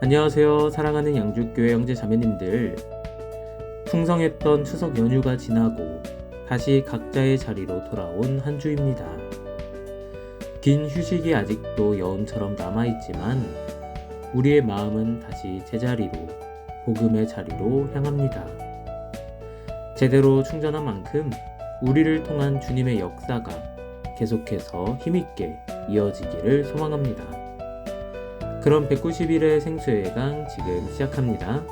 안녕하세요. 사랑하는 양주교회 형제 자매님들. 풍성했던 추석 연휴가 지나고 다시 각자의 자리로 돌아온 한 주입니다. 긴 휴식이 아직도 여운처럼 남아있지만 우리의 마음은 다시 제자리로, 복음의 자리로 향합니다. 제대로 충전한 만큼 우리를 통한 주님의 역사가 계속해서 힘있게 이어지기를 소망합니다. 그럼 190일의 생수예강 지금 시작합니다.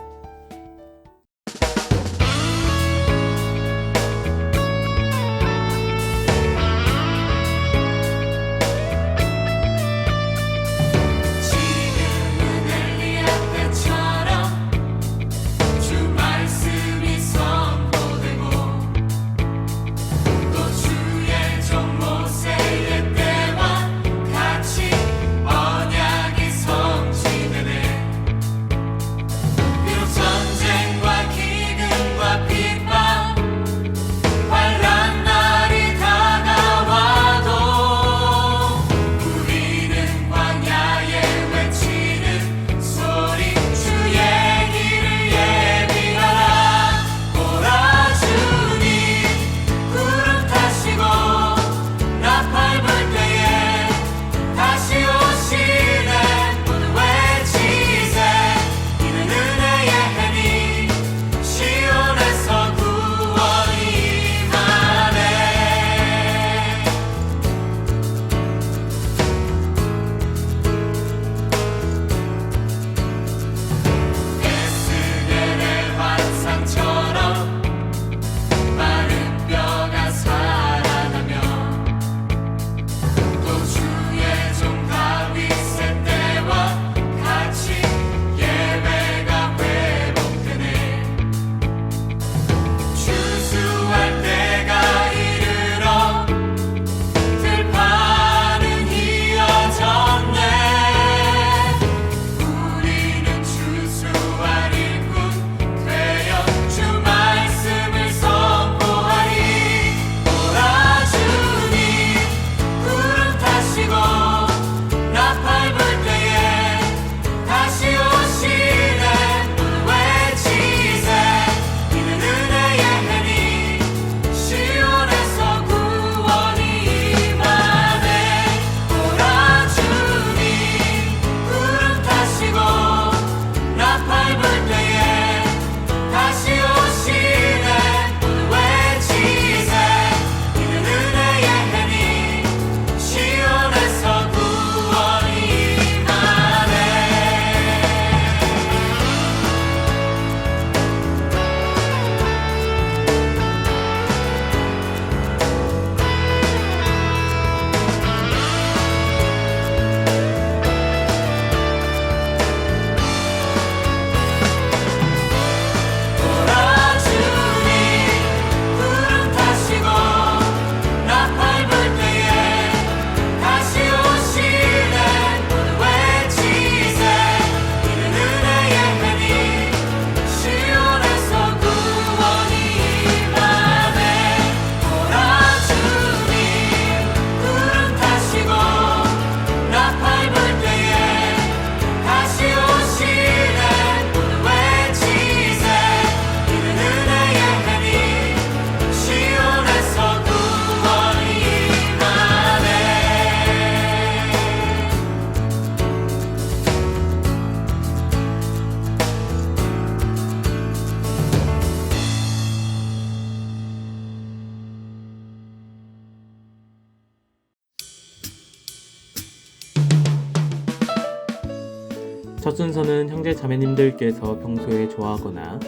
첫 순서는 형제 자매님들께서 평소에 좋아하거나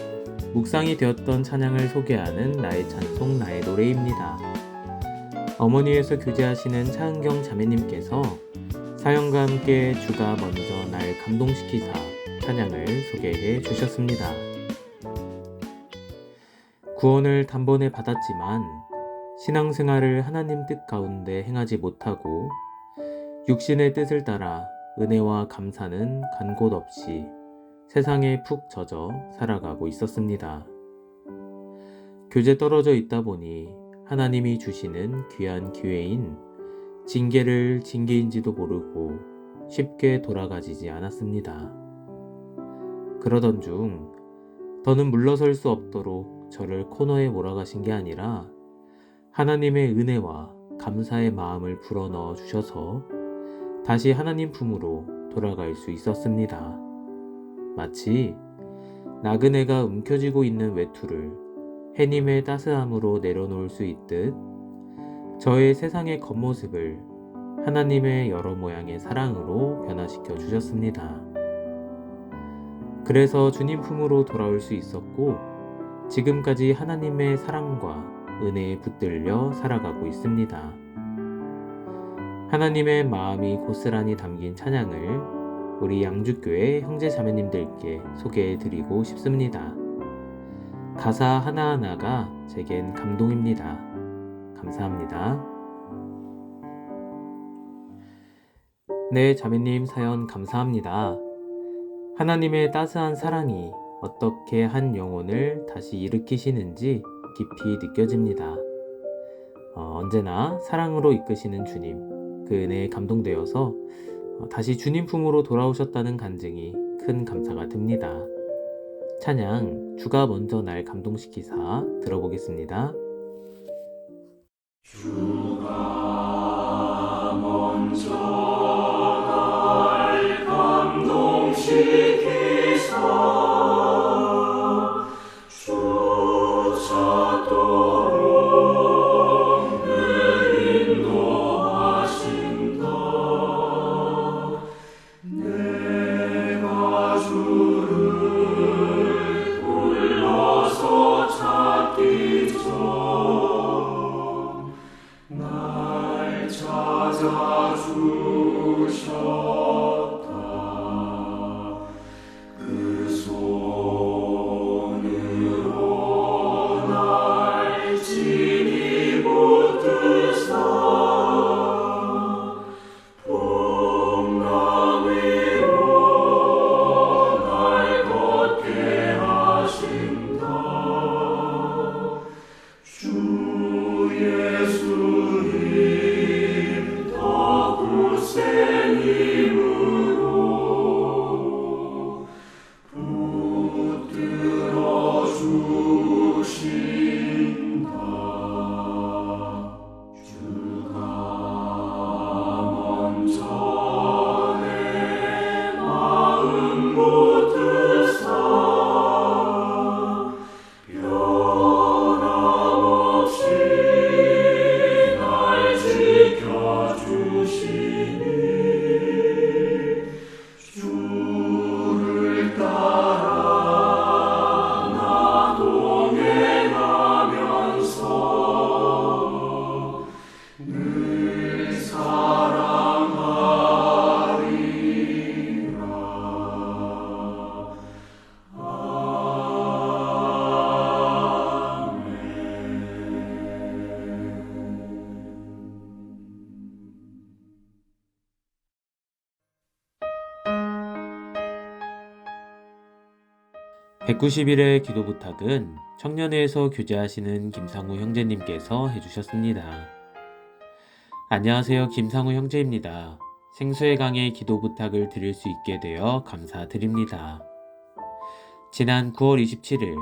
묵상이 되었던 찬양을 소개하는 나의 찬송 나의 노래입니다. 어머니에서 교제하시는 차은경 자매님께서 사연과 함께 주가 먼저 날 감동시키사 찬양을 소개해 주셨습니다. 구원을 단번에 받았지만 신앙생활을 하나님 뜻 가운데 행하지 못하고 육신의 뜻을 따라 은혜와 감사는 간 곳 없이 세상에 푹 젖어 살아가고 있었습니다. 교제 떨어져 있다 보니 하나님이 주시는 귀한 기회인 징계를 징계인지도 모르고 쉽게 돌아가지지 않았습니다. 그러던 중 더는 물러설 수 없도록 저를 코너에 몰아가신 게 아니라 하나님의 은혜와 감사의 마음을 불어넣어 주셔서 다시 하나님 품으로 돌아갈 수 있었습니다. 마치 나그네가 움켜쥐고 있는 외투를 해님의 따스함으로 내려놓을 수 있듯 저의 세상의 겉모습을 하나님의 여러 모양의 사랑으로 변화시켜 주셨습니다. 그래서 주님 품으로 돌아올 수 있었고 지금까지 하나님의 사랑과 은혜에 붙들려 살아가고 있습니다. 하나님의 마음이 고스란히 담긴 찬양을 우리 양주교회 형제자매님들께 소개해드리고 싶습니다. 가사 하나하나가 제겐 감동입니다. 감사합니다. 네, 자매님 사연 감사합니다. 하나님의 따스한 사랑이 어떻게 한 영혼을 다시 일으키시는지 깊이 느껴집니다. 언제나 사랑으로 이끄시는 주님, 그 은혜에 감동되어서 다시 주님 품으로 돌아오셨다는 간증이 큰 감사가 듭니다. 찬양 주가 먼저 날 감동시키사 들어보겠습니다. 주가 먼저 날 감동시키사 주 찾도록 늘 인도하신다. 내가 주를 불러서 찾기 전 날 찾아주셨다. 그 손으로 날 친히 붙드사 풍랑 위로 날 걷게 하신다. 주 예수님 더 굳센 힘으로 붙들어 주신다. 주가 먼저 내 마음 붙드사 변함없이 날 지켜주시니 주를 따라 나 동행하면서 늘 사랑하리라. 아멘. 190일의 기도 부탁은 청년회에서 교제하시는 김상우 형제님께서 해주셨습니다. 안녕하세요. 김상우 형제입니다. 생수의 강의 기도 부탁을 드릴 수 있게 되어 감사드립니다. 지난 9월 27일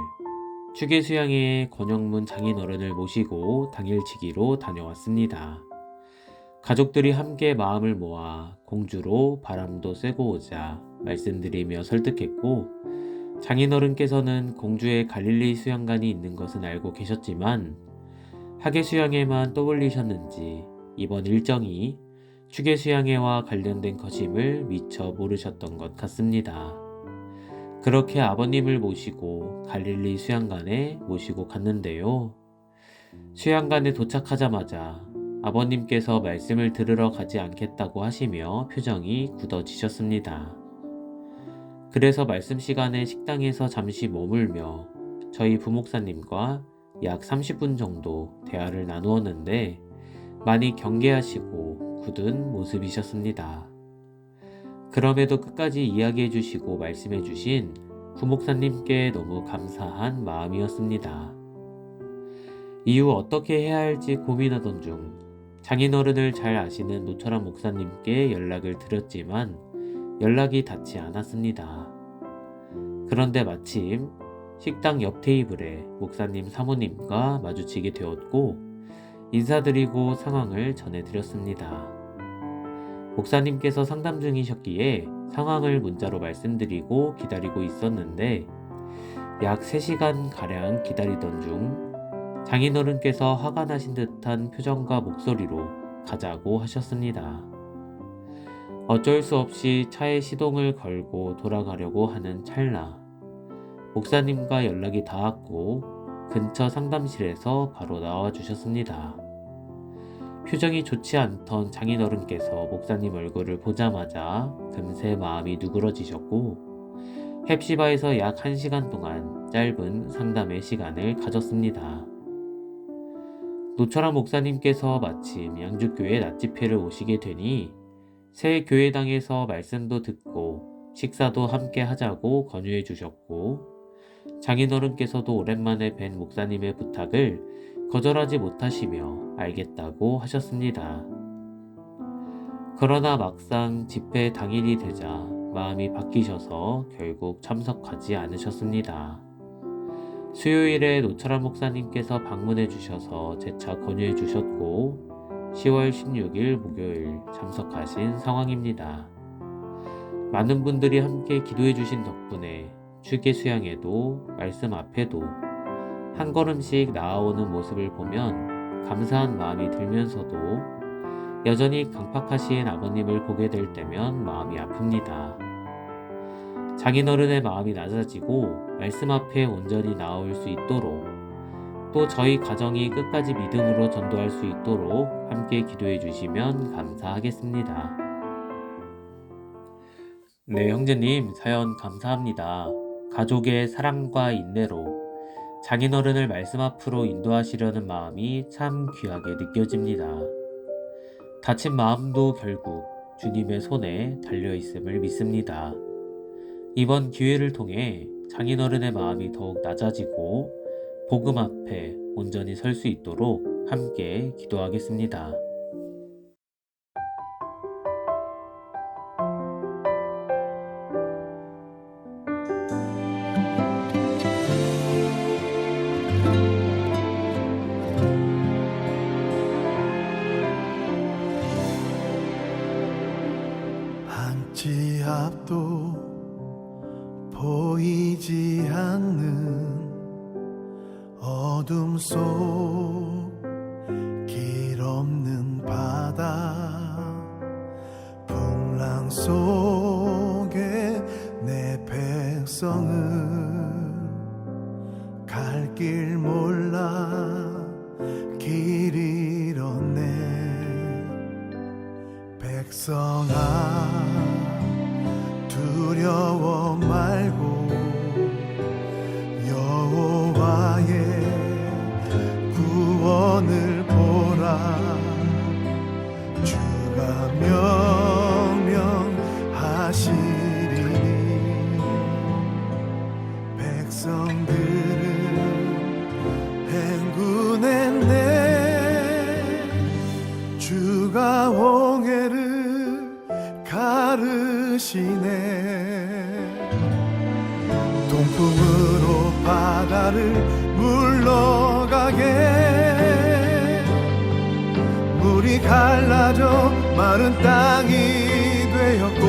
추계수양회의 권영문 장인어른을 모시고 당일치기로 다녀왔습니다. 가족들이 함께 마음을 모아 공주로 바람도 쐬고 오자 말씀드리며 설득했고 장인어른께서는 공주에 갈릴리 수양관이 있는 것은 알고 계셨지만 하계 수양회만 떠올리셨는지 이번 일정이 추계 수양회와 관련된 것임을 미처 모르셨던 것 같습니다. 그렇게 아버님을 모시고 갈릴리 수양관에 모시고 갔는데요. 수양관에 도착하자마자 아버님께서 말씀을 들으러 가지 않겠다고 하시며 표정이 굳어지셨습니다. 그래서 말씀 시간에 식당에서 잠시 머물며 저희 부목사님과 약 30분 정도 대화를 나누었는데 많이 경계하시고 굳은 모습이셨습니다. 그럼에도 끝까지 이야기해 주시고 말씀해 주신 부목사님께 너무 감사한 마음이었습니다. 이후 어떻게 해야 할지 고민하던 중 장인어른을 잘 아시는 노철환 목사님께 연락을 드렸지만 연락이 닿지 않았습니다. 그런데 마침 식당 옆 테이블에 목사님 사모님과 마주치게 되었고 인사드리고 상황을 전해드렸습니다. 목사님께서 상담 중이셨기에 상황을 문자로 말씀드리고 기다리고 있었는데 약 3시간가량 기다리던 중 장인어른께서 화가 나신 듯한 표정과 목소리로 가자고 하셨습니다. 어쩔 수 없이 차에 시동을 걸고 돌아가려고 하는 찰나 목사님과 연락이 닿았고 근처 상담실에서 바로 나와 주셨습니다. 표정이 좋지 않던 장인어른께서 목사님 얼굴을 보자마자 금세 마음이 누그러지셨고 헵시바에서 약 1시간 동안 짧은 상담의 시간을 가졌습니다. 노철환 목사님께서 마침 양주교회 낮집회를 오시게 되니 새 교회당에서 말씀도 듣고 식사도 함께 하자고 권유해 주셨고 장인어른께서도 오랜만에 뵌 목사님의 부탁을 거절하지 못하시며 알겠다고 하셨습니다. 그러나 막상 집회 당일이 되자 마음이 바뀌셔서 결국 참석하지 않으셨습니다. 수요일에 노철환 목사님께서 방문해 주셔서 재차 권유해 주셨고 10월 16일 목요일 참석하신 상황입니다. 많은 분들이 함께 기도해 주신 덕분에 주기 수양에도 말씀 앞에도 한 걸음씩 나아오는 모습을 보면 감사한 마음이 들면서도 여전히 강팍하신 아버님을 보게 될 때면 마음이 아픕니다. 장인어른의 마음이 낮아지고 말씀 앞에 온전히 나아올 수 있도록 또 저희 가정이 끝까지 믿음으로 전도할 수 있도록 함께 기도해 주시면 감사하겠습니다. 네, 형제님 사연 감사합니다. 가족의 사랑과 인내로 장인어른을 말씀 앞으로 인도하시려는 마음이 참 귀하게 느껴집니다. 다친 마음도 결국 주님의 손에 달려있음을 믿습니다. 이번 기회를 통해 장인어른의 마음이 더욱 낮아지고 복음 앞에 온전히 설 수 있도록 함께 기도하겠습니다. 한치 앞도 보이지 않는 어둠 속 길 없는 바다 풍랑 속에 내 백성을 갈 길 몰라 길 잃었네. 백성아 두려워 말고 여호와의 구원을 보라. 주가 명령하시리니 백성들은 행군했네. 주가 홍해를 가르시네. 동풍으로 바다를 물러가게 물이 갈라져 마른 땅이 되었고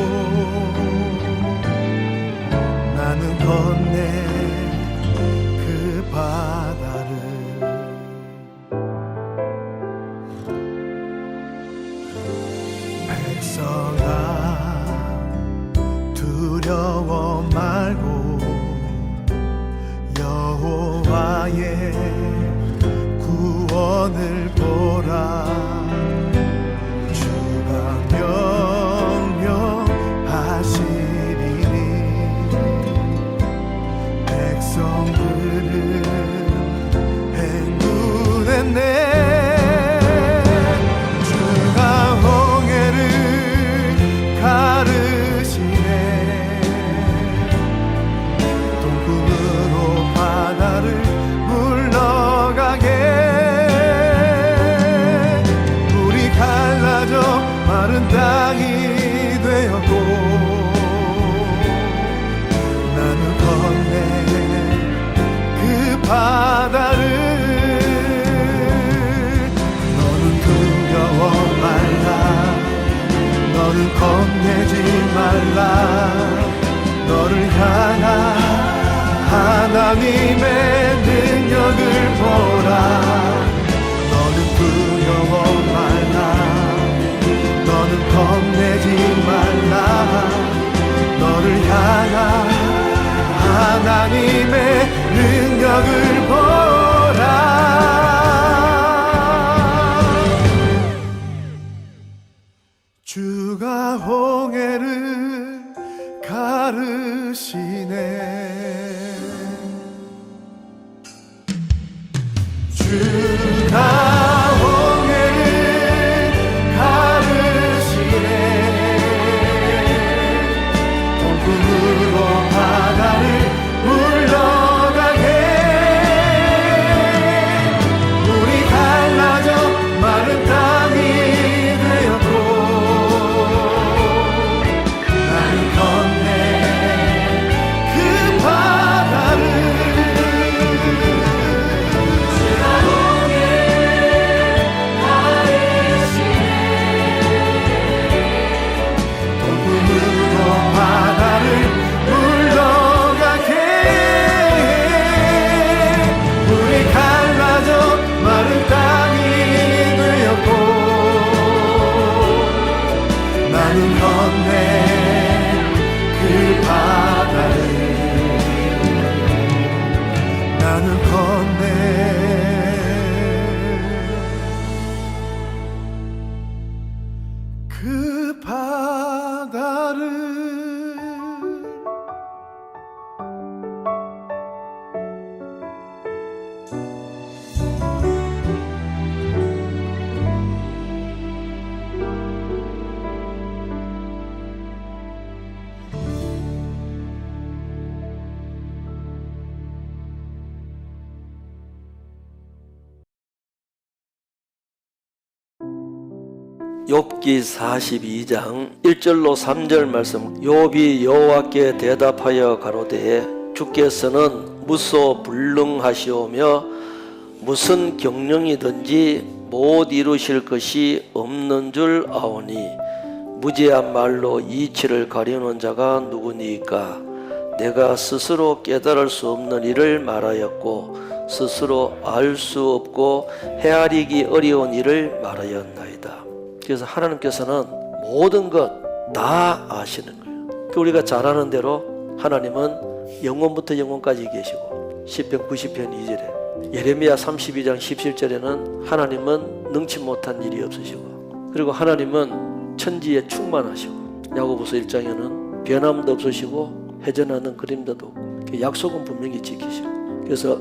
나는 건네 그 바다를. 백성아 두려워 말고 여호와의 구원을 보라. 주가 명령하시리니 백성들은 행군했네. 주가 홍해를 가르시네. 동풍으로 바다를 물러가게 물이 갈라져 마른 땅이 되었고 나는 그 바다를 너는 두려워 말라 너는 겁내지 말라 너를 향한 하나님의 능력을 보라 너는 두려워 말라 너는 겁내지 말라 너를 향한 하나님의 능력을 보라 주가 홍해를 가르시네 주가 홍해를 가르시네 동풍으로 바다를 물러가게 물이 갈라져 마른 땅이 되었고 나는 건네 그 바다를 나는 건네 그 바다를 나는 건네 그 바다를 욥기 42장 1절로 3절 말씀. 욥이 여호와께 대답하여 가로되 주께서는 무소불능하시오며 무슨 경영이든지 못 이루실 것이 없는 줄 아오니 무지한 말로 이치를 가리우는 자가 누구니까 내가 스스로 깨달을 수 없는 일을 말하였고 스스로 알 수 없고 헤아리기 어려운 일을 말하였나이다. 그래서 하나님께서는 모든 것 다 아시는 거예요. 우리가 잘 아는 대로 하나님은 영원부터 영원까지 계시고 시편 90편 2절에 예레미야 32장 17절에는 하나님은 능치 못한 일이 없으시고 그리고 하나님은 천지에 충만하시고 야고보서 1장에는 변함도 없으시고 회전하는 그림자도 없고 약속은 분명히 지키시고 그래서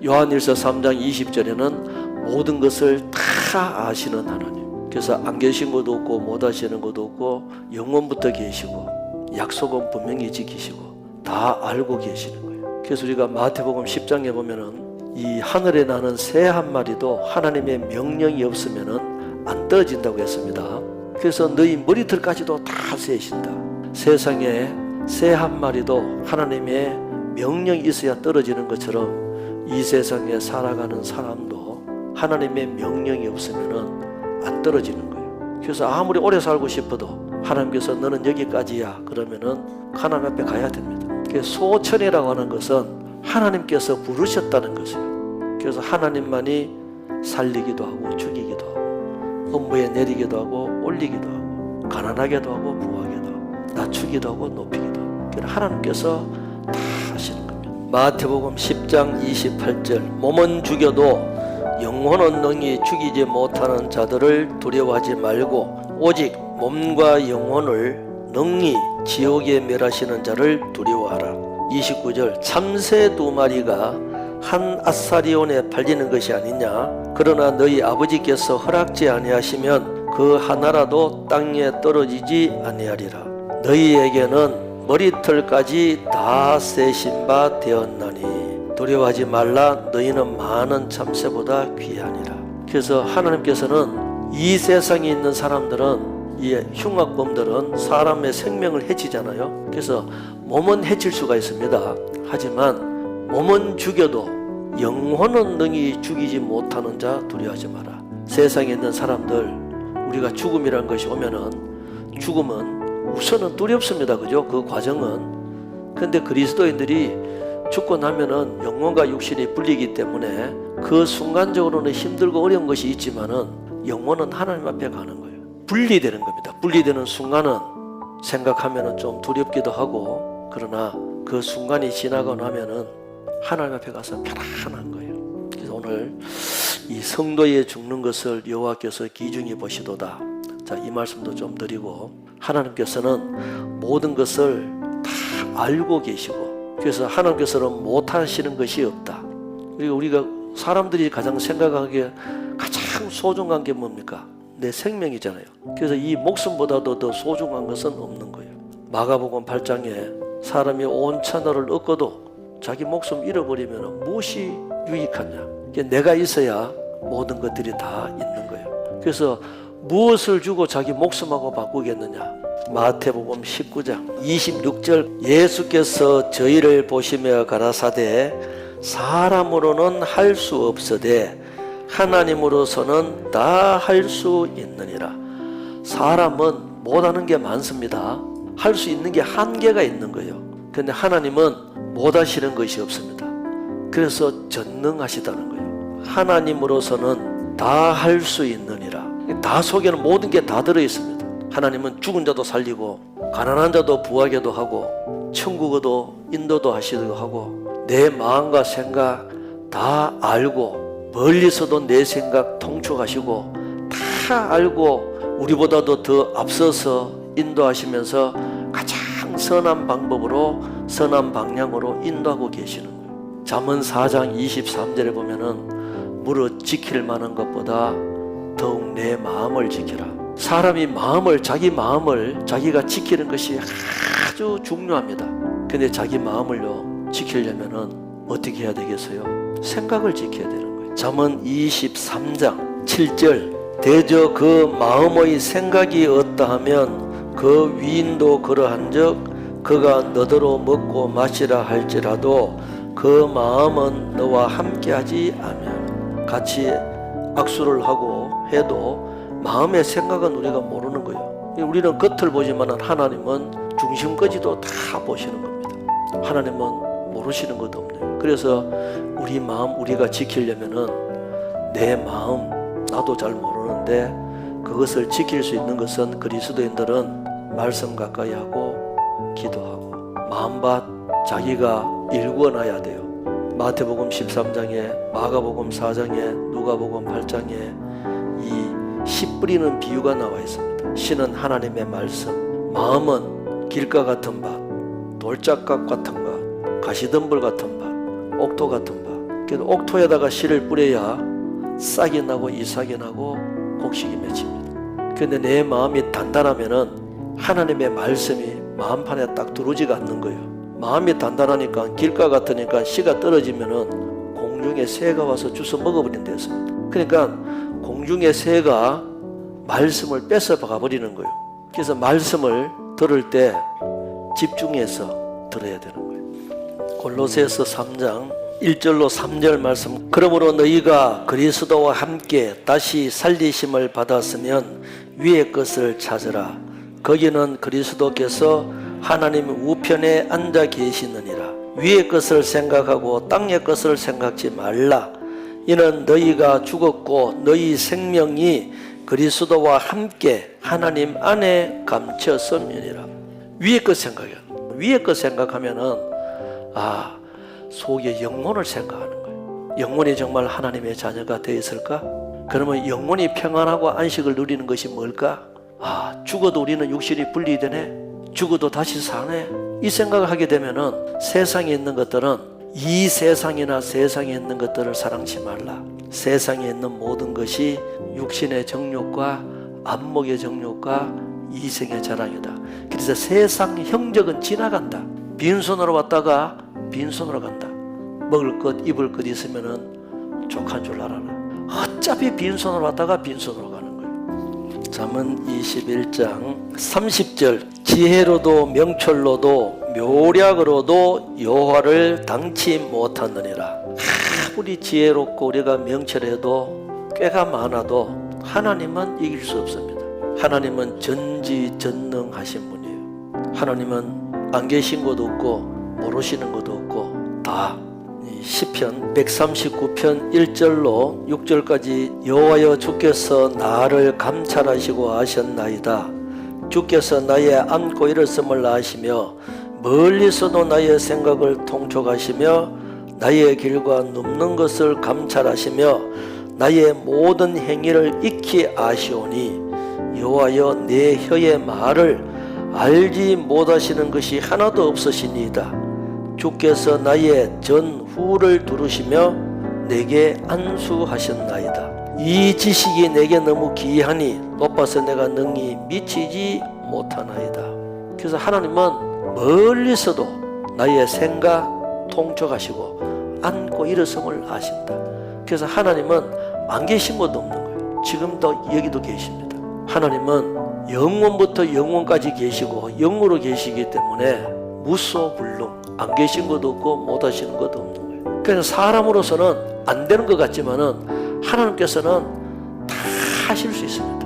요한일서 3장 20절에는 모든 것을 다 아시는 하나님 그래서 안 계신 것도 없고 못 하시는 것도 없고 영원부터 계시고 약속은 분명히 지키시고 다 알고 계시는 거예요. 그래서 우리가 마태복음 10장에 보면은 이 하늘에 나는 새 한 마리도 하나님의 명령이 없으면은 안 떨어진다고 했습니다. 그래서 너희 머리털까지도 다 세신다. 세상에 새 한 마리도 하나님의 명령이 있어야 떨어지는 것처럼 이 세상에 살아가는 사람도 하나님의 명령이 없으면은 안 떨어지는 거예요. 그래서 아무리 오래 살고 싶어도 하나님께서 너는 여기까지야 그러면은 하나님 앞에 가야 됩니다. 소천이라고 하는 것은 하나님께서 부르셨다는 것이에요. 그래서 하나님만이 살리기도 하고 죽이기도 하고 업무에 내리기도 하고 올리기도 하고 가난하게도 하고 부하게도 하고 낮추기도 하고 높이기도 하고 하나님께서 다 하시는 겁니다. 마태복음 10장 28절 몸은 죽여도 영혼은 능히 죽이지 못하는 자들을 두려워하지 말고 오직 몸과 영혼을 능히 지옥에 멸하시는 자를 두려워하라. 29절 참새 2마리가 한 아사리온에 팔리는 것이 아니냐. 그러나 너희 아버지께서 허락지 아니하시면 그 하나라도 땅에 떨어지지 아니하리라. 너희에게는 머리털까지 다 세신 바 되었나니 두려워하지 말라. 너희는 많은 참새보다 귀하니라. 그래서 하나님께서는 이 세상에 있는 사람들은 이 흉악범들은 사람의 생명을 해치잖아요. 그래서 몸은 해칠 수가 있습니다. 하지만 몸은 죽여도 영혼은 능히 죽이지 못하는 자 두려워하지 마라. 세상에 있는 사람들, 우리가 죽음이란 것이 오면은 죽음은 우선은 두렵습니다. 그죠? 그 과정은. 근데 그리스도인들이 죽고 나면은 영혼과 육신이 분리기 때문에 그 순간적으로는 힘들고 어려운 것이 있지만은 영혼은 하나님 앞에 가는 거예요. 분리되는 겁니다. 분리되는 순간은 생각하면은 좀 두렵기도 하고, 그러나 그 순간이 지나고 나면은 하나님 앞에 가서 편안한 거예요. 그래서 오늘 이 성도의 죽는 것을 여호와께서 기중히 보시도다. 자, 이 말씀도 좀 드리고, 하나님께서는 모든 것을 다 알고 계시고, 그래서 하나님께서는 못하시는 것이 없다. 그리고 우리가 사람들이 가장 생각하기에 가장 소중한 게 뭡니까? 내 생명이잖아요. 그래서 이 목숨보다도 더 소중한 것은 없는 거예요. 마가복음 8장에 사람이 온 천하를 얻고도 자기 목숨 잃어버리면 무엇이 유익하냐? 내가 있어야 모든 것들이 다 있는 거예요. 그래서 무엇을 주고 자기 목숨하고 바꾸겠느냐? 마태복음 19장 26절, 예수께서 저희를 보시며 가라사대 사람으로는 할 수 없으되 하나님으로서는 다 할 수 있느니라. 사람은 못하는 게 많습니다. 할 수 있는 게 한계가 있는 거예요. 그런데 하나님은 못하시는 것이 없습니다. 그래서 전능하시다는 거예요. 하나님으로서는 다 할 수 있느니라. 다 속에는 모든 게 다 들어있습니다. 하나님은 죽은 자도 살리고 가난한 자도 부하게도 하고 천국에도 인도도 하시기도 하고 내 마음과 생각 다 알고 멀리서도 내 생각 통촉하시고 다 알고 우리보다도 더 앞서서 인도하시면서 가장 선한 방법으로 선한 방향으로 인도하고 계시는 거예요. 잠언 4장 23절에 보면은 무릇 지킬 만한 것보다 더욱 내 마음을 지키라. 사람이 자기 마음을 자기가 지키는 것이 아주 중요합니다. 근데 자기 마음을요 지키려면은 어떻게 해야 되겠어요? 생각을 지켜야 되는 거예요. 잠언 23장 7절, 대저 그 마음의 생각이 어떠하면 그 위인도 그러한즉 그가 너더러 먹고 마시라 할지라도 그 마음은 너와 함께하지 아니하며. 같이 악수를 하고 해도 마음의 생각은 우리가 모르는 거예요. 우리는 겉을 보지만 하나님은 중심까지도 다 보시는 겁니다. 하나님은 모르시는 것도 없네요. 그래서 우리 마음 우리가 지키려면은 내 마음 나도 잘 모르는데 그것을 지킬 수 있는 것은 그리스도인들은 말씀 가까이 하고 기도하고 마음밭 자기가 일궈놔야 돼요. 마태복음 13장에 마가복음 4장에 누가복음 8장에 이 씨 뿌리는 비유가 나와 있습니다. 씨는 하나님의 말씀, 마음은 길가 같은 밭, 돌짝각 같은 밭, 가시덤불 같은 밭, 옥토 같은 밭. 그래서 옥토에다가 씨를 뿌려야 싹이 나고 이삭이 나고 곡식이 맺힙니다. 그런데 내 마음이 단단하면은 하나님의 말씀이 마음판에 딱 들어오지가 않는 거예요. 마음이 단단하니까 길가 같으니까 씨가 떨어지면은 공중에 새가 와서 주워 먹어버린 데였습니다. 그러니까 공중의 새가 말씀을 뺏어 가버리는 거예요. 그래서 말씀을 들을 때 집중해서 들어야 되는 거예요. 골로새서 3장 1절로 3절 말씀, 그러므로 너희가 그리스도와 함께 다시 살리심을 받았으면 위의 것을 찾으라. 거기는 그리스도께서 하나님 우편에 앉아 계시느니라. 위의 것을 생각하고 땅의 것을 생각지 말라. 이는 너희가 죽었고 너희 생명이 그리스도와 함께 하나님 안에 감췄음이니라. 위의 것 생각해요. 위의 것 생각하면은 속에 영혼을 생각하는 거예요. 영혼이 정말 하나님의 자녀가 되어 있을까? 그러면 영혼이 평안하고 안식을 누리는 것이 뭘까? 죽어도 우리는 육신이 분리되네. 죽어도 다시 사네. 이 생각을 하게 되면은 세상에 있는 것들은 이 세상이나 세상에 있는 것들을 사랑치 말라. 세상에 있는 모든 것이 육신의 정욕과 안목의 정욕과 이생의 자랑이다. 그래서 세상 형적은 지나간다. 빈손으로 왔다가 빈손으로 간다. 먹을 것 입을 것 있으면은 족한 줄 알아라. 어차피 빈손으로 왔다가 빈손으로 가는 거예요. 잠언 21장 30절 지혜로도 명철로도 묘략으로도 여호와를 당치 못하느니라. 아무리 지혜롭고 우리가 명철해도 꾀가 많아도 하나님은 이길 수 없습니다. 하나님은 전지전능하신 분이에요. 하나님은 안 계신 것도 없고 모르시는 것도 없고 다 시편 139편 1절로 6절까지 여호와여 주께서 나를 감찰하시고 아셨나이다. 주께서 나의 앉고 일었음을 아시며 멀리서도 나의 생각을 통촉하시며 나의 길과 눕는 것을 감찰하시며 나의 모든 행위를 익히 아시오니 여호와여 내 혀의 말을 알지 못하시는 것이 하나도 없으시니이다. 주께서 나의 전후를 두르시며 내게 안수하셨나이다. 이 지식이 내게 너무 기이하니 높아서 내가 능히 미치지 못하나이다. 그래서 하나님은 멀리서도 나의 생각 통촉하시고 앉고 일어섬을 아신다. 그래서 하나님은 안 계신 것도 없는 거예요. 지금도 여기도 계십니다. 하나님은 영원부터 영원까지 계시고 영으로 계시기 때문에 무소불능, 안 계신 것도 없고 못하시는 것도 없는 거예요. 그래서 사람으로서는 안 되는 것 같지만은 하나님께서는 다 하실 수 있습니다.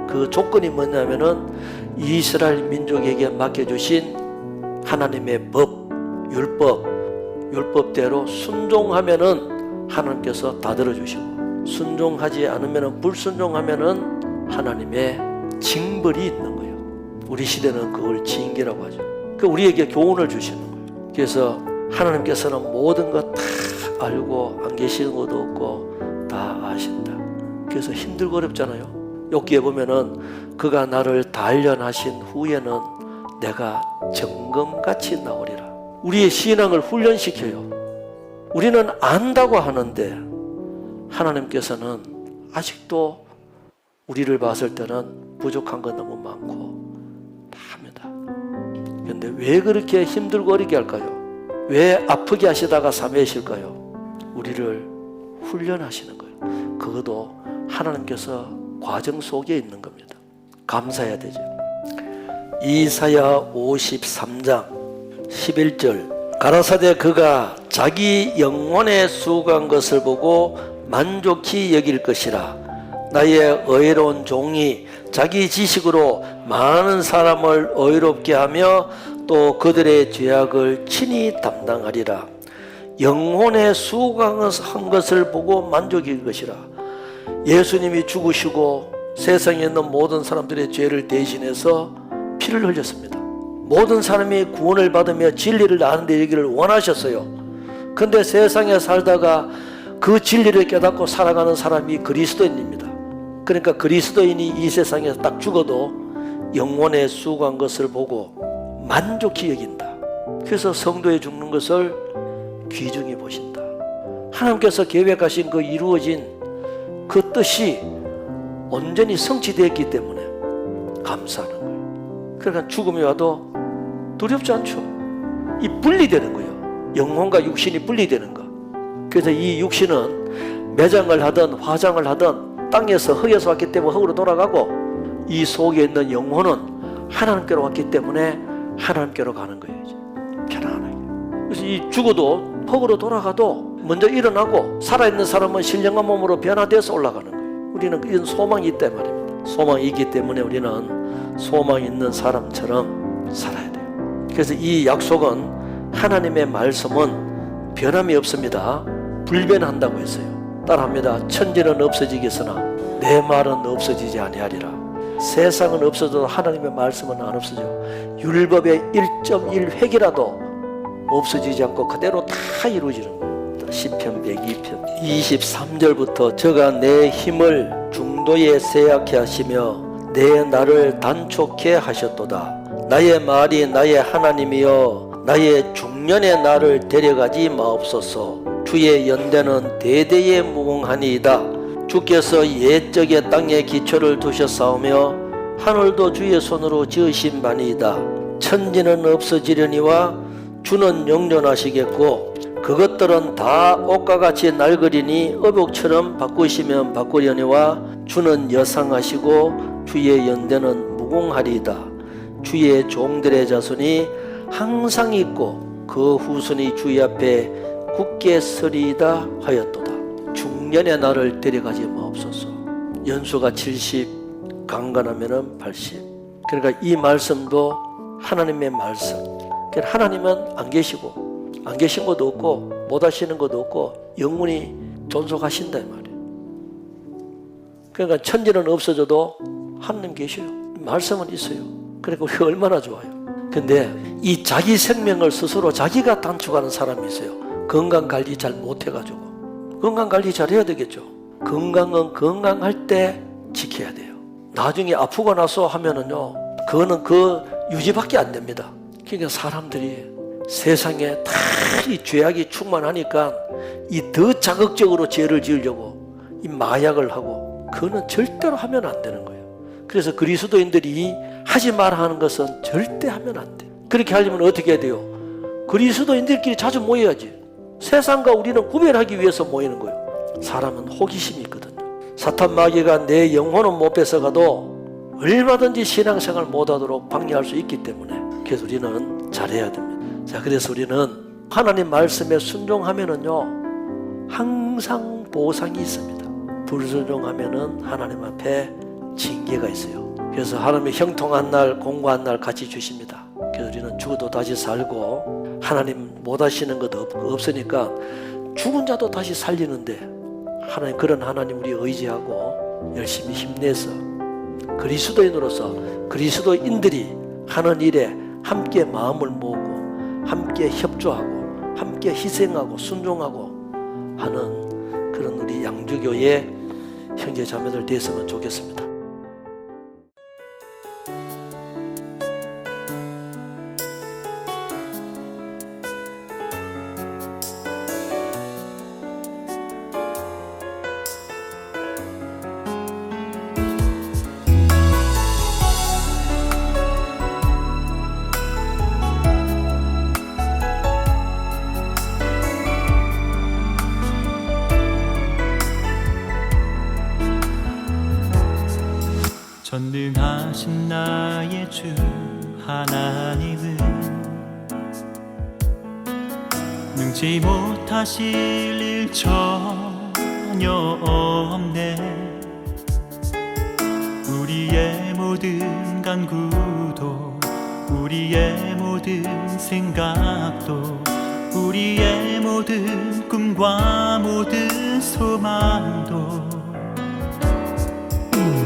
그 조건이 뭐냐면은 이스라엘 민족에게 맡겨주신 하나님의 법, 율법대로 순종하면은 하나님께서 다 들어주시고 순종하지 않으면은 불순종하면은 하나님의 징벌이 있는 거예요. 우리 시대는 그걸 징계라고 하죠. 그 우리에게 교훈을 주시는 거예요. 그래서 하나님께서는 모든 것 다 알고 안 계시는 것도 없고 다 아신다. 그래서 힘들고 어렵잖아요. 욥기에 보면은 그가 나를 단련하신 후에는 내가 정금같이 나오리라. 우리의 신앙을 훈련시켜요. 우리는 안다고 하는데 하나님께서는 아직도 우리를 봤을 때는 부족한 건 너무 많고 다 합니다. 그런데 왜 그렇게 힘들고 어렵게 할까요? 왜 아프게 하시다가 사매실까요? 우리를 훈련하시는 거예요. 그것도 하나님께서 과정 속에 있는 겁니다. 감사해야 되죠. 이사야 53장 11절 가라사대 그가 자기 영혼에 수고한 것을 보고 만족히 여길 것이라. 나의 의로운 종이 자기 지식으로 많은 사람을 의롭게 하며 또 그들의 죄악을 친히 담당하리라. 영혼에 수고한 것을 보고 만족일 것이라. 예수님이 죽으시고 세상에 있는 모든 사람들의 죄를 대신해서 피를 흘렸습니다. 모든 사람이 구원을 받으며 진리를 아는 데 이르기를 원하셨어요. 근데 세상에 살다가 그 진리를 깨닫고 살아가는 사람이 그리스도인입니다. 그러니까 그리스도인이 이 세상에서 딱 죽어도 영혼에 수고한 것을 보고 만족히 여긴다. 그래서 성도의 죽는 것을 귀중히 보신다. 하나님께서 계획하신 그 이루어진 그 뜻이 온전히 성취되었기 때문에 감사하는 거예요. 그러니까 죽음이 와도 두렵지 않죠. 이 분리되는 거예요. 영혼과 육신이 분리되는 거. 그래서 이 육신은 매장을 하든 화장을 하든 땅에서 흙에서 왔기 때문에 흙으로 돌아가고 이 속에 있는 영혼은 하나님께로 왔기 때문에 하나님께로 가는 거예요. 이제. 편안하게. 그래서 이 죽어도 흙으로 돌아가도 먼저 일어나고 살아있는 사람은 신령한 몸으로 변화돼서 올라가는 거예요. 우리는 이런 소망이 있단 말입니다. 소망이 있기 때문에 우리는 소망 있는 사람처럼 살아야 돼요. 그래서 이 약속은 하나님의 말씀은 변함이 없습니다. 불변한다고 했어요. 따라합니다. 천지는 없어지겠으나 내 말은 없어지지 아니하리라. 세상은 없어져도 하나님의 말씀은 안 없어져. 율법의 1.1획이라도 없어지지 않고 그대로 다 이루어지는 거예요. 시편 102편 23절부터 저가 내 힘을 중도에 세약케 하시며 내 날을 단촉케 하셨도다. 나의 말이 나의 하나님이여 나의 중년의 날을 데려가지 마옵소서. 주의 연대는 대대에 무궁하니이다. 주께서 옛적의 땅에 기초를 두셨사오며 하늘도 주의 손으로 지으신 바니이다. 천지는 없어지려니와 주는 영존하시겠고 그것들은 다 옷과 같이 낡으리니 의복처럼 바꾸시면 바꾸려니와 주는 여상하시고 주의 연대는 무궁하리이다. 주의 종들의 자손이 항상 있고 그 후손이 주의 앞에 굳게 서리이다 하였도다. 중년의 나를 데려가지 마옵소서. 연수가 70, 강건하면은 80. 그러니까 이 말씀도 하나님의 말씀. 그러니까 하나님은 안 계신 것도 없고 못 하시는 것도 없고 영원히 존속하신다 이 말이에요. 그러니까 천지는 없어져도 하나님 계셔요. 말씀은 있어요. 그러니까 우리가 얼마나 좋아요. 근데 이 자기 생명을 스스로 자기가 단축하는 사람이 있어요. 건강관리 잘 못해가지고. 건강관리 잘 해야 되겠죠. 건강은 건강할 때 지켜야 돼요. 나중에 아프고 나서 하면은요, 그거는 그 유지밖에 안 됩니다. 그러니까 사람들이 세상에 다 이 죄악이 충만하니까 이 더 자극적으로 죄를 지으려고 이 마약을 하고, 그거는 절대로 하면 안 되는 거예요. 그래서 그리스도인들이 하지 말아 하는 것은 절대 하면 안 돼. 그렇게 하려면 어떻게 해야 돼요? 그리스도인들끼리 자주 모여야지. 세상과 우리는 구별하기 위해서 모이는 거예요. 사람은 호기심이 있거든요. 사탄 마귀가 내 영혼은 못 뺏어가도 얼마든지 신앙생활 못하도록 방해할 수 있기 때문에, 그래서 우리는 잘해야 됩니다. 자, 그래서 우리는 하나님 말씀에 순종하면은요 항상 보상이 있습니다. 불순종하면은 하나님 앞에 징계가 있어요. 그래서 하나님의 형통한 날, 공고한 날 같이 주십니다. 그래서 우리는 죽어도 다시 살고, 하나님 못 하시는 것도 없으니까 죽은 자도 다시 살리는데, 하나님, 그런 하나님 우리 의지하고 열심히 힘내서 그리스도인으로서 그리스도인들이 하는 일에 함께 마음을 모으고 함께 협조하고 함께 희생하고 순종하고 하는 그런 우리 양주교의 형제 자매들 됐으면 좋겠습니다. 전능하신 나의 주 하나님은 능치 못하실 일 전혀 없네. 우리의 모든 간구도, 우리의 모든 생각도, 우리의 모든 꿈과 모든 소망도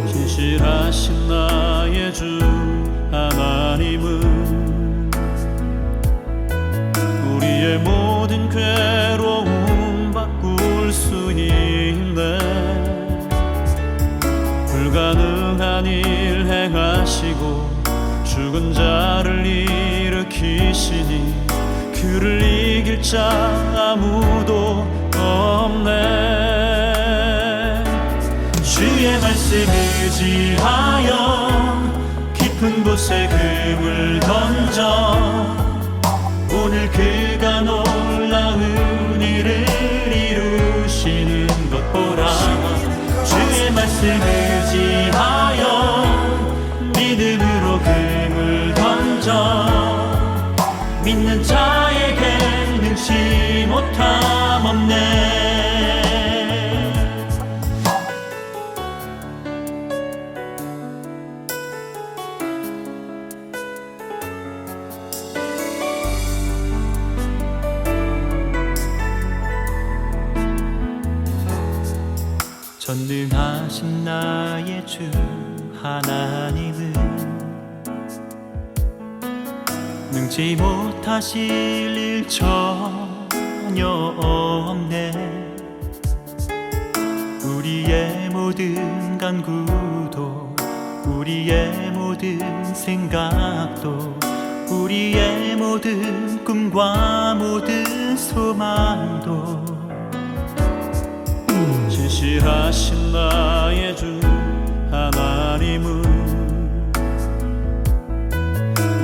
신실하신 나의 주 하나님은 우리의 모든 괴로움 바꿀 수 있네. 불가능한 일 행하시고 죽은 자를 일으키시니 그를 이길 자 아무도 없네. 주의 말씀 의지하여 깊은 곳에 금을 던져 오늘 그가 놀라운 일을 이루시는 것 보라. 주의 말씀 의지하여 믿음으로 금을 던져 믿는 자에게 능치 못함 없네. 전능하신 나의 주 하나님은 능치 못하실 일 전혀 없네. 우리의 모든 간구도, 우리의 모든 생각도, 우리의 모든 꿈과 모든 소망도 신실하신 나의 주 하나님은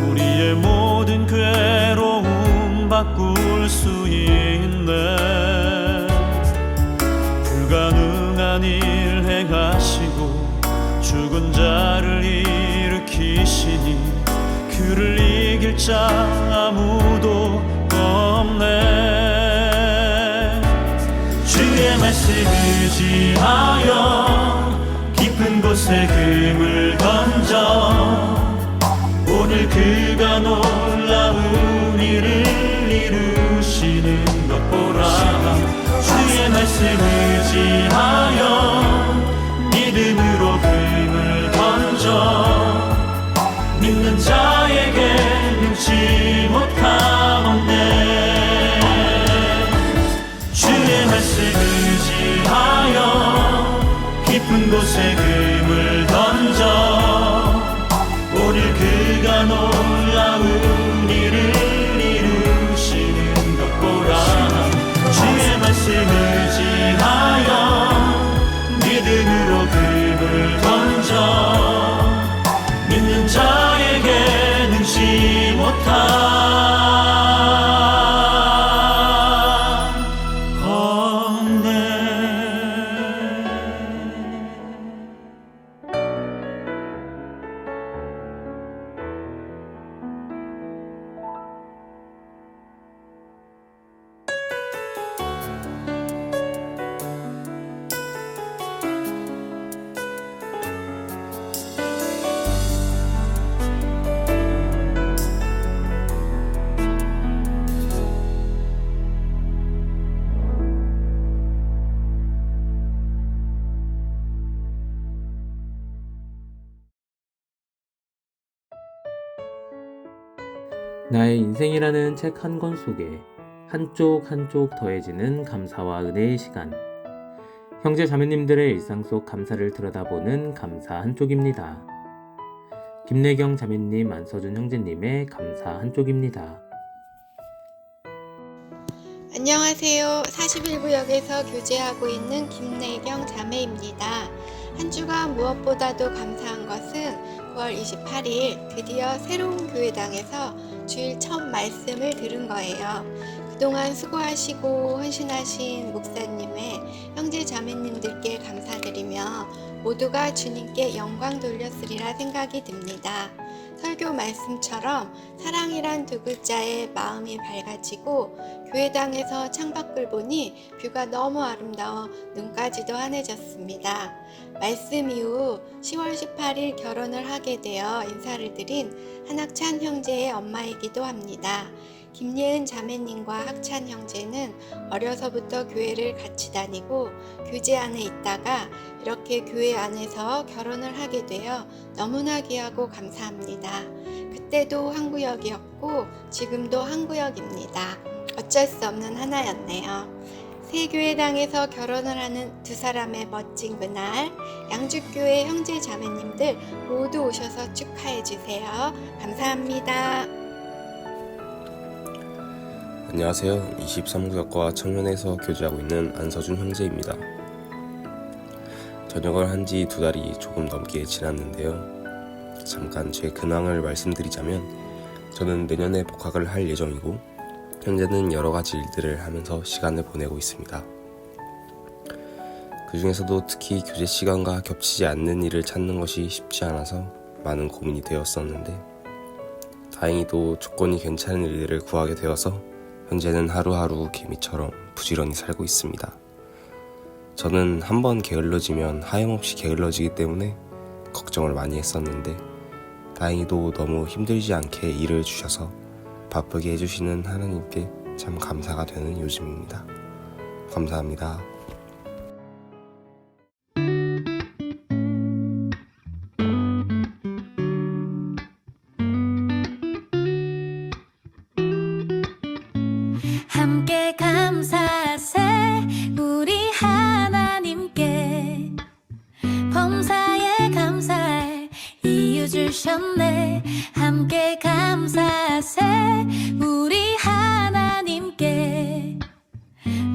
우리의 모든 괴로움 바꿀 수 있네. 불가능한 일 행하시고 죽은 죽은 자를 일으키시니 그를 이길 자 아무도 없네. 주의 말씀 의지하여 깊은 곳에 금을 던져 오늘 그가 놀라운 일을 이루시는 것 보라. 주의 말씀 의지하여 믿음으로 금을 던져 믿는 자에게 능치 못함 없네. 주의 말씀 의지하여 깊은 곳에 금을 던져 오늘 그가 놀라운 일을 이루시는 것 보라. 주의 말씀 의지하여 믿음으로 금을 던져 믿는 자에게 능치 못함 없네. 나의 인생이라는 책 한 권 속에 한쪽 한쪽 더해지는 감사와 은혜의 시간. 형제 자매님들의 일상 속 감사를 들여다보는 감사 한쪽입니다. 김래경 자매님, 안서준 형제님의 감사 한쪽입니다. 안녕하세요. 41구역에서 교제하고 있는 김래경 자매입니다. 한 주간 무엇보다도 감사한 것은 9월 28일 드디어 새로운 교회당에서 주일 첫 말씀을 들은 거예요. 그동안 수고하시고 헌신하신 목사님의 형제 자매님들께 감사드리며 모두가 주님께 영광 돌렸으리라 생각이 듭니다. 설교 말씀처럼 사랑이란 두 글자에 마음이 밝아지고 교회당에서 창밖을 보니 뷰가 너무 아름다워 눈까지도 환해졌습니다. 말씀 이후 10월 18일 결혼을 하게 되어 인사를 드린 한학찬 형제의 엄마이기도 합니다. 김예은 자매님과 학찬 형제는 어려서부터 교회를 같이 다니고 교제 안에 있다가 이렇게 교회 안에서 결혼을 하게 되어 너무나 귀하고 감사합니다. 그때도 한 구역이었고 지금도 한 구역입니다. 어쩔 수 없는 하나였네요. 새 교회당에서 결혼을 하는 두 사람의 멋진 그날, 양주교회 형제 자매님들 모두 오셔서 축하해 주세요. 감사합니다. 안녕하세요. 23구역과 청년에서 교제하고 있는 안서준 형제입니다. 전역을 한 지 2달이 조금 넘게 지났는데요. 잠깐 제 근황을 말씀드리자면 저는 내년에 복학을 할 예정이고 현재는 여러 가지 일들을 하면서 시간을 보내고 있습니다. 그 중에서도 특히 교제 시간과 겹치지 않는 일을 찾는 것이 쉽지 않아서 많은 고민이 되었었는데 다행히도 조건이 괜찮은 일들을 구하게 되어서 현재는 하루하루 개미처럼 부지런히 살고 있습니다. 저는 한번 게을러지면 하염없이 게을러지기 때문에 걱정을 많이 했었는데 다행히도 너무 힘들지 않게 일을 주셔서 바쁘게 해주시는 하나님께 참 감사가 되는 요즘입니다. 감사합니다. 함께 감사세 우리 하나님께 범사에 감사할 이유 주셨네. 함께 감사세 우리 하나님께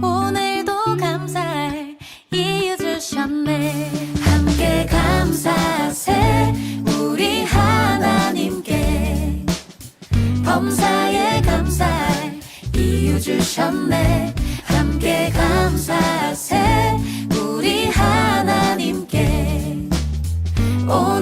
오늘도 감사할 이유 주셨네. 함께 감사세 우리 하나님께 범사에 감사할 이유 주셨네. 함께 감사세 우리 하나님께 오늘도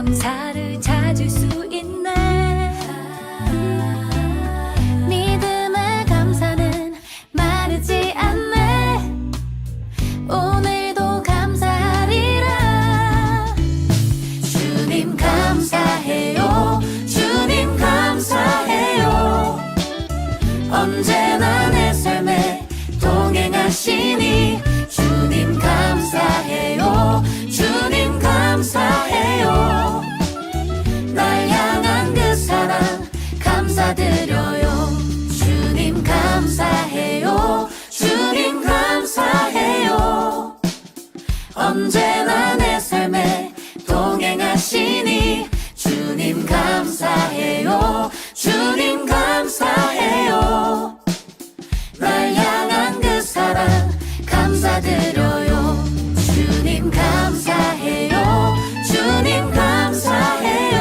감사를 찾을 수 있네. 믿음의 감사는 마르지 않네. 오늘도 감사하리라. 주님 감사해요. 주님 감사해요. 언제나 내 삶에 동행하시니 주님 감사해요. 주님 감사해요. 날 향한 그 사랑 감사드려요. 주님 감사해요. 주님 감사해요. 언제나 내 삶에 동행하시니 주님 감사해요. 주님 감사해요. 날 향한 그 사랑 감사드려요. 주님 감사해요. 주님 감사해요.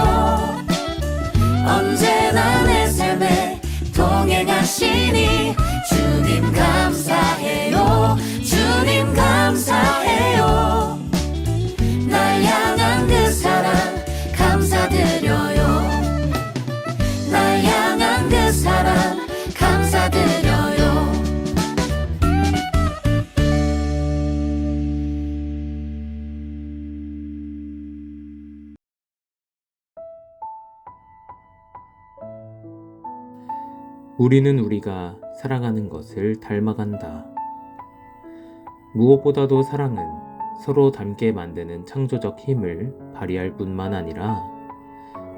언제나 내 삶에 동행하시니 주님 감사해요. 주님 감사해요. 날 향한 그 사랑 감사드려요. 날 향한 그 사랑 감사드려요. 우리는 우리가 사랑하는 것을 닮아간다. 무엇보다도 사랑은 서로 닮게 만드는 창조적 힘을 발휘할 뿐만 아니라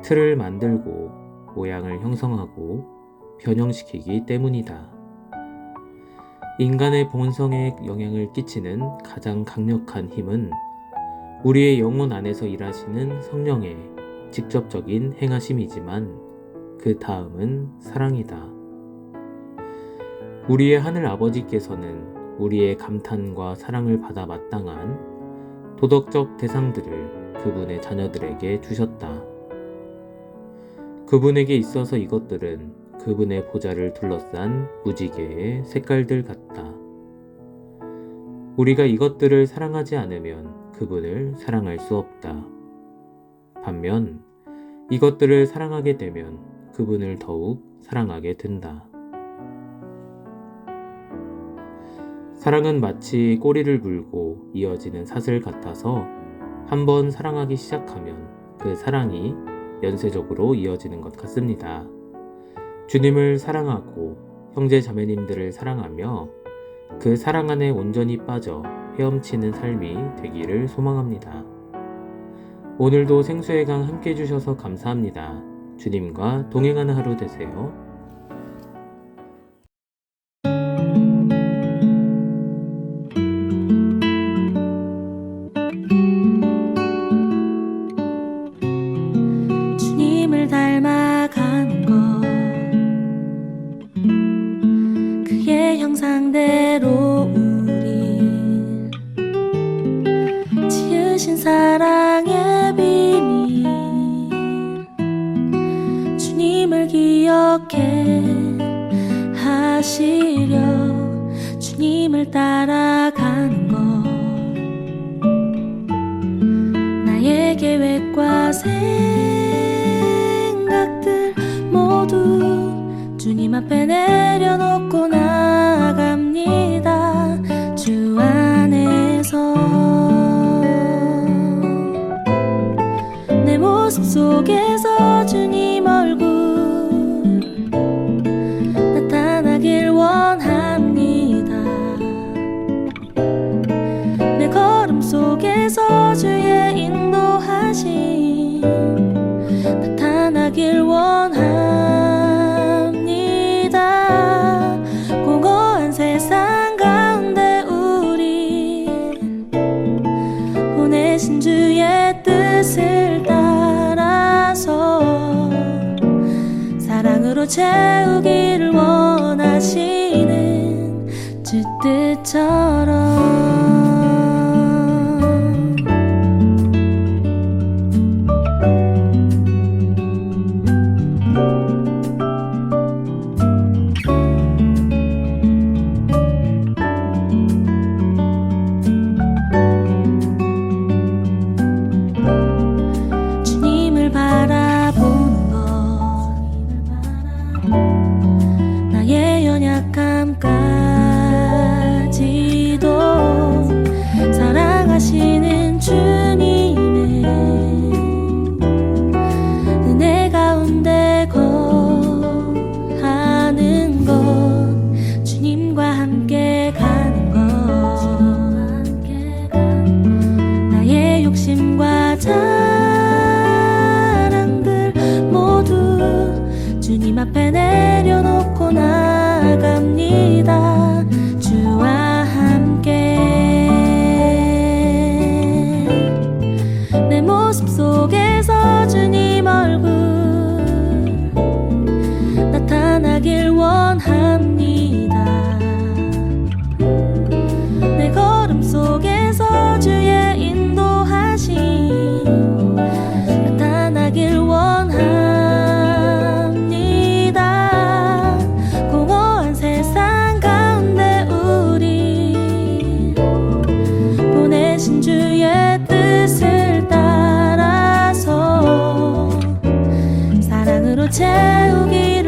틀을 만들고 모양을 형성하고 변형시키기 때문이다. 인간의 본성에 영향을 끼치는 가장 강력한 힘은 우리의 영혼 안에서 일하시는 성령의 직접적인 행하심이지만 그 다음은 사랑이다. 우리의 하늘 아버지께서는 우리의 감탄과 사랑을 받아 마땅한 도덕적 대상들을 그분의 자녀들에게 주셨다. 그분에게 있어서 이것들은 그분의 보좌를 둘러싼 무지개의 색깔들 같다. 우리가 이것들을 사랑하지 않으면 그분을 사랑할 수 없다. 반면 이것들을 사랑하게 되면 그분을 더욱 사랑하게 된다. 사랑은 마치 꼬리를 물고 이어지는 사슬 같아서 한번 사랑하기 시작하면 그 사랑이 연쇄적으로 이어지는 것 같습니다. 주님을 사랑하고 형제 자매님들을 사랑하며 그 사랑 안에 온전히 빠져 헤엄치는 삶이 되기를 소망합니다. 오늘도 생수의 강 함께 해주셔서 감사합니다. 주님과 동행하는 하루 되세요. 주님을 닮아가는 것, 그의 형상대로 우리 지으신 사랑의 비밀, 주님을 기억해 하시려 주님을 따라가는 것, 나의 계획과 생각들 모두 주님 앞에 내려놓고 나갑니다. 주 안에서 내 모습 속에서 주님 얼굴 나타나길 원합니다. 내 걸음 속에서 주의 인도하심 나타나길 원합니다. 공고한 세상 가운데 우리 보내신 주의 뜻을 따라서 사랑으로 채우기를 원하시는 주 뜻처럼 모습 속에서 주님 얼굴 나타나길 원합니다. 내 걸음 속에서 주의 인도하심 나타나길 원합니다. 공허한 세상 가운데 우리 보내신 주의 뜻을 따라서 사랑으로 채우기